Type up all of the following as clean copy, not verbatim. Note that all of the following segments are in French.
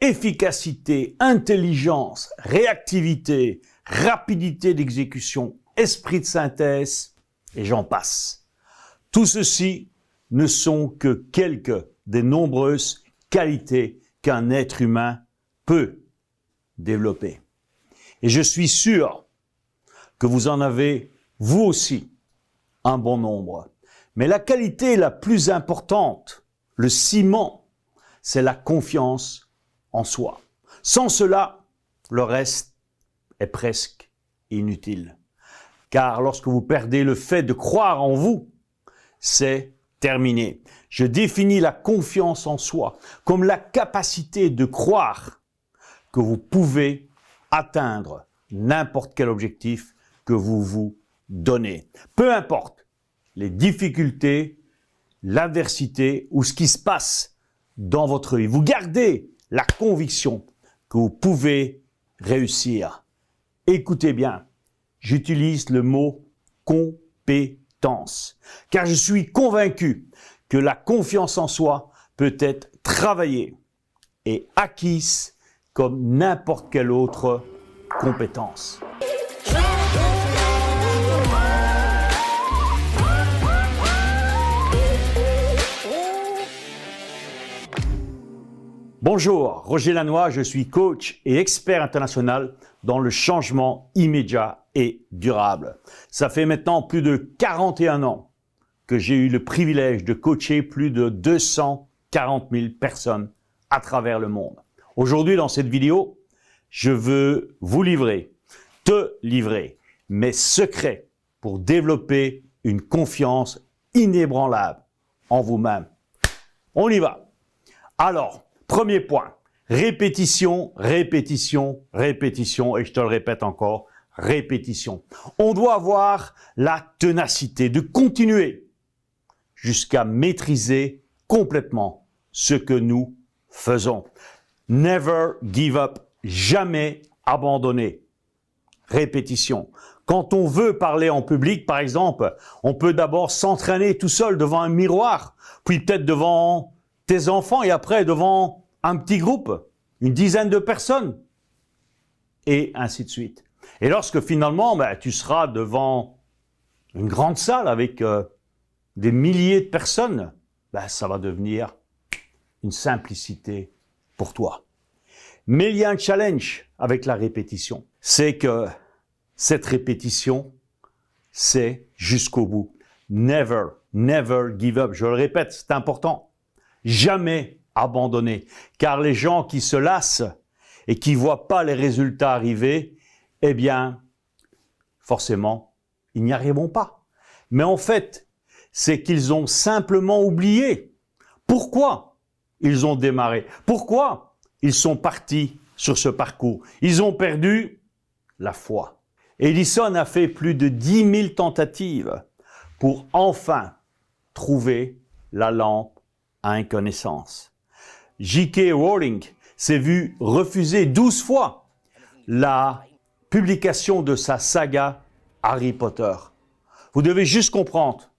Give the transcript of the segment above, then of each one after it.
efficacité, intelligence, réactivité, rapidité d'exécution, esprit de synthèse, et j'en passe. Tout ceci ne sont que quelques des nombreuses qualités qu'un être humain peut développer. Et je suis sûr que vous en avez, vous aussi, un bon nombre. Mais la qualité la plus importante, le ciment, c'est la confiance en soi. Sans cela, le reste est presque inutile. Car lorsque vous perdez le fait de croire en vous, c'est terminé. Je définis la confiance en soi comme la capacité de croire que vous pouvez atteindre n'importe quel objectif que vous vous donnez. Peu importe les difficultés, l'adversité ou ce qui se passe dans votre vie. Vous gardez la conviction que vous pouvez réussir. Écoutez bien, j'utilise le mot compétence, car je suis convaincu que la confiance en soi peut être travaillée et acquise comme n'importe quelle autre compétence. Bonjour, Roger Lannoy, je suis coach et expert international dans le changement immédiat et durable. Ça fait maintenant plus de 41 ans que j'ai eu le privilège de coacher plus de 240 000 personnes à travers le monde. Aujourd'hui, dans cette vidéo, je veux vous livrer, te livrer mes secrets pour développer une confiance inébranlable en vous-même. On y va. Alors, premier point, répétition, répétition, répétition, et je te le répète encore, répétition. On doit avoir la ténacité de continuer jusqu'à maîtriser complètement ce que nous faisons. Never give up, jamais abandonner. Répétition. Quand on veut parler en public, par exemple, on peut d'abord s'entraîner tout seul devant un miroir, puis peut-être devant tes enfants et après devant un petit groupe, une dizaine de personnes, et ainsi de suite. Et lorsque finalement, tu seras devant une grande salle avec des milliers de personnes, ça va devenir une simplicité pour toi. Mais il y a un challenge avec la répétition. C'est que cette répétition, c'est jusqu'au bout. Never, never give up. Je le répète, c'est important. Jamais abandonner. Car les gens qui se lassent et qui ne voient pas les résultats arriver, eh bien, forcément, ils n'y arriveront pas. Mais en fait, c'est qu'ils ont simplement oublié pourquoi ils ont démarré. Pourquoi ils sont partis sur ce parcours. Ils ont perdu la foi. Edison a fait plus de 10 000 tentatives pour enfin trouver la lampe à incandescence. J.K. Rowling s'est vu refuser 12 fois la publication de sa saga Harry Potter. Vous devez juste comprendre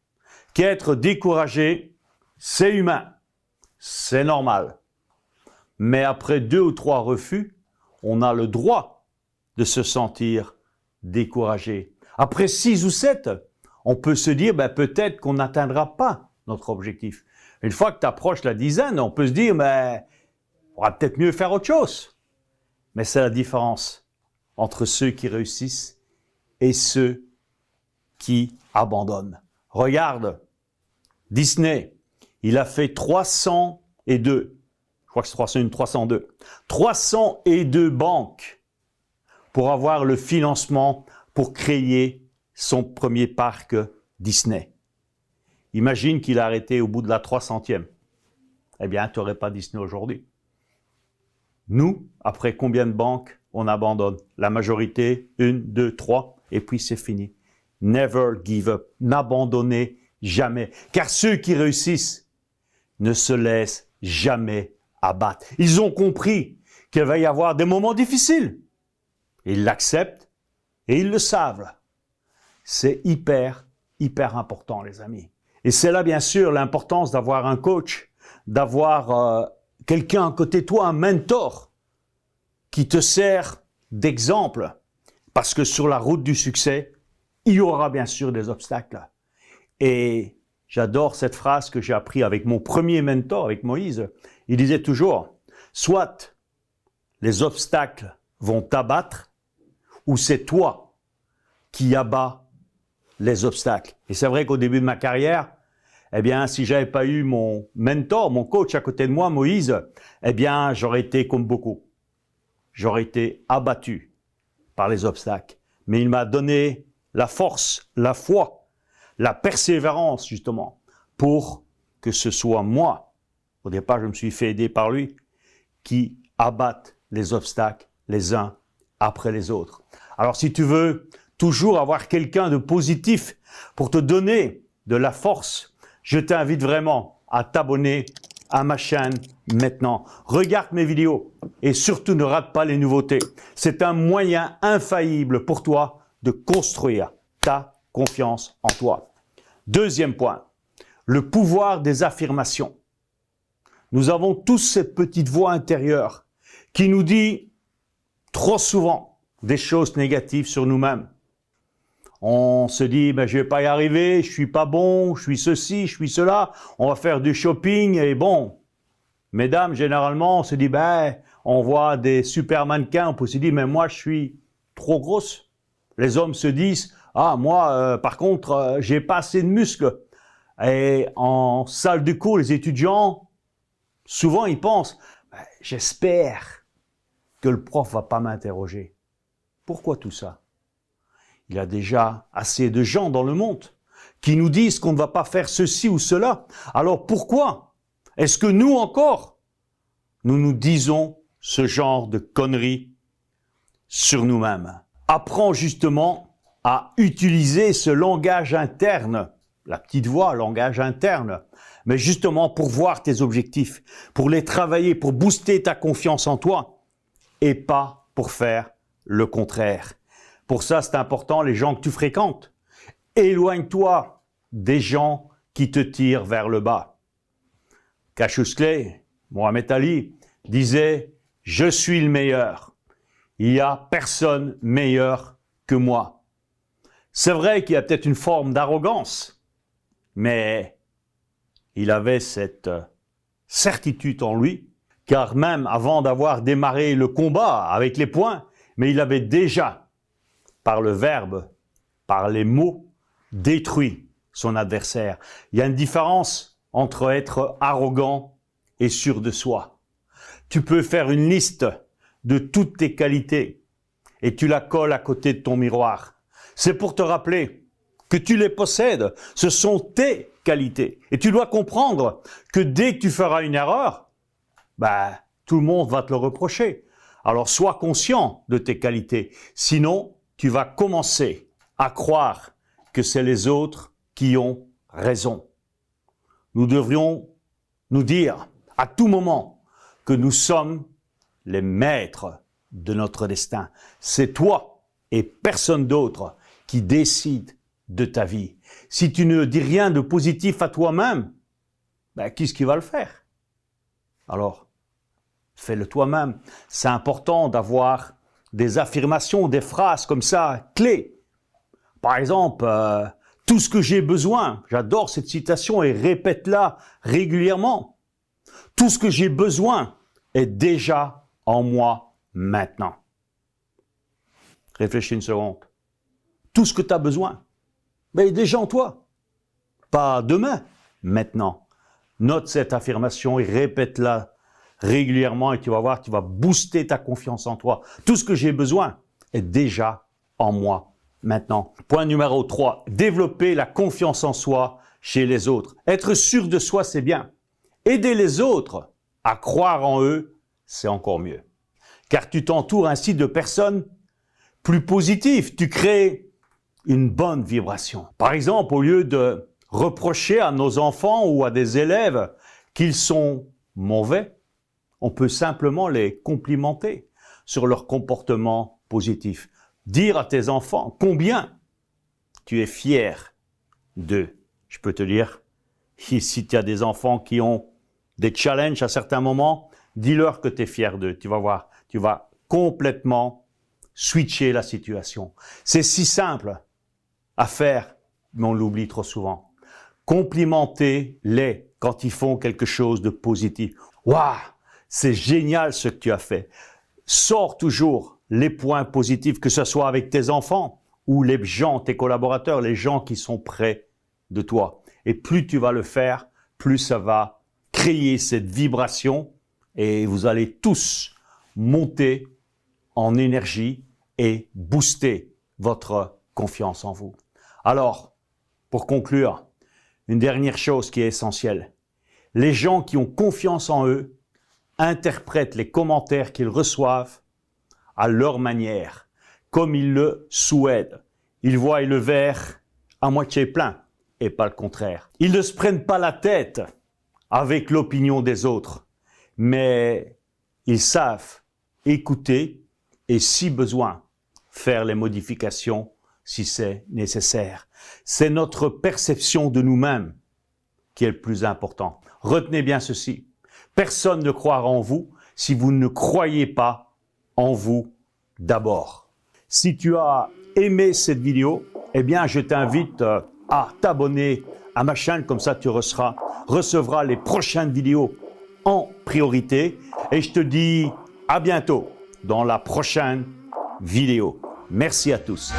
qu'être découragé, c'est humain, c'est normal. Mais après 2 ou 3 refus, on a le droit de se sentir découragé. Après 6 ou 7, on peut se dire peut-être qu'on n'atteindra pas notre objectif. Une fois que tu approches la dizaine, on peut se dire on va peut-être mieux faire autre chose. Mais c'est la différence entre ceux qui réussissent et ceux qui abandonnent. Regarde, Disney, il a fait 302, je crois que c'est 302, 302 banques pour avoir le financement pour créer son premier parc Disney. Imagine qu'il a arrêté au bout de la 300e. Eh bien, tu n'aurais pas Disney aujourd'hui. Nous, après combien de banques on abandonne? La majorité, 1, 2, 3, et puis c'est fini. Never give up. N'abandonnez jamais. Car ceux qui réussissent ne se laissent jamais abattre. Ils ont compris qu'il va y avoir des moments difficiles. Ils l'acceptent et ils le savent. C'est hyper important, les amis. Et c'est là, bien sûr, l'importance d'avoir un coach, d'avoir quelqu'un à côté de toi, un mentor, qui te sert d'exemple. Parce que sur la route du succès, il y aura bien sûr des obstacles. Et j'adore cette phrase que j'ai appris avec mon premier mentor, avec Moïse. Il disait toujours, soit les obstacles vont t'abattre, ou c'est toi qui abats les obstacles. Et c'est vrai qu'au début de ma carrière, eh bien, si j'avais pas eu mon mentor, mon coach à côté de moi, Moïse, eh bien, j'aurais été comme beaucoup. J'aurais été abattu par les obstacles. Mais il m'a donné la force, la foi, la persévérance, justement, pour que ce soit moi, au départ, je me suis fait aider par lui, qui abatte les obstacles les uns après les autres. Alors, si tu veux toujours avoir quelqu'un de positif pour te donner de la force, je t'invite vraiment à t'abonner à ma chaîne maintenant. Regarde mes vidéos et surtout ne rate pas les nouveautés. C'est un moyen infaillible pour toi de construire ta confiance en toi. Deuxième point, le pouvoir des affirmations. Nous avons tous cette petite voix intérieure qui nous dit trop souvent des choses négatives sur nous-mêmes. On se dit, je vais pas y arriver, je suis pas bon, je suis ceci, je suis cela, on va faire du shopping et bon. Mesdames, généralement, on se dit, on voit des super mannequins, on peut se dire, mais moi, je suis trop grosse. Les hommes se disent, moi, par contre, j'ai pas assez de muscles. Et en salle de cours, les étudiants, souvent, ils pensent, j'espère que le prof va pas m'interroger. Pourquoi tout ça? Il y a déjà assez de gens dans le monde qui nous disent qu'on ne va pas faire ceci ou cela. Alors pourquoi est-ce que nous encore, nous nous disons ce genre de conneries sur nous-mêmes? Apprends justement à utiliser ce langage interne, la petite voix, langage interne, mais justement pour voir tes objectifs, pour les travailler, pour booster ta confiance en toi et pas pour faire le contraire. Pour ça, c'est important, les gens que tu fréquentes. Éloigne-toi des gens qui te tirent vers le bas. Cassius Clay, Mohamed Ali, disait « Je suis le meilleur. Il n'y a personne meilleur que moi. » C'est vrai qu'il y a peut-être une forme d'arrogance, mais il avait cette certitude en lui, car même avant d'avoir démarré le combat avec les poings, mais il avait déjà par le verbe, par les mots, détruit son adversaire. Il y a une différence entre être arrogant et sûr de soi. Tu peux faire une liste de toutes tes qualités et tu la colles à côté de ton miroir. C'est pour te rappeler que tu les possèdes. Ce sont tes qualités. Et tu dois comprendre que dès que tu feras une erreur, tout le monde va te le reprocher. Alors sois conscient de tes qualités. Sinon, tu vas commencer à croire que c'est les autres qui ont raison. Nous devrions nous dire à tout moment que nous sommes les maîtres de notre destin. C'est toi et personne d'autre qui décide de ta vie. Si tu ne dis rien de positif à toi-même, qui est-ce qui va le faire? Alors, fais-le toi-même. C'est important d'avoir des affirmations, des phrases comme ça, clés. Par exemple, tout ce que j'ai besoin, j'adore cette citation et répète-la régulièrement. Tout ce que j'ai besoin est déjà en moi maintenant. Réfléchis une seconde. Tout ce que tu as besoin, est déjà en toi. Pas demain, maintenant. Note cette affirmation et répète-la régulièrement et tu vas voir, tu vas booster ta confiance en toi. Tout ce que j'ai besoin est déjà en moi maintenant. Point numéro 3, développer la confiance en soi chez les autres. Être sûr de soi, c'est bien. Aider les autres à croire en eux, c'est encore mieux. Car tu t'entoures ainsi de personnes plus positives. Tu crées une bonne vibration. Par exemple, au lieu de reprocher à nos enfants ou à des élèves qu'ils sont mauvais, on peut simplement les complimenter sur leur comportement positif. Dire à tes enfants combien tu es fier d'eux. Je peux te dire, si tu as des enfants qui ont des challenges à certains moments, dis-leur que tu es fier d'eux. Tu vas voir, tu vas complètement switcher la situation. C'est si simple à faire, mais on l'oublie trop souvent. Complimentez-les quand ils font quelque chose de positif. Waouh, c'est génial ce que tu as fait. Sors toujours les points positifs, que ce soit avec tes enfants ou les gens, tes collaborateurs, les gens qui sont près de toi. Et plus tu vas le faire, plus ça va créer cette vibration et vous allez tous monter en énergie et booster votre confiance en vous. Alors, pour conclure, une dernière chose qui est essentielle. Les gens qui ont confiance en eux interprètent les commentaires qu'ils reçoivent à leur manière, comme ils le souhaitent. Ils voient le verre à moitié plein et pas le contraire. Ils ne se prennent pas la tête avec l'opinion des autres, mais ils savent écouter et, si besoin, faire les modifications si c'est nécessaire. C'est notre perception de nous-mêmes qui est le plus important. Retenez bien ceci. Personne ne croira en vous si vous ne croyez pas en vous d'abord. Si tu as aimé cette vidéo, eh bien, je t'invite à t'abonner à ma chaîne, comme ça tu recevras les prochaines vidéos en priorité. Et je te dis à bientôt dans la prochaine vidéo. Merci à tous.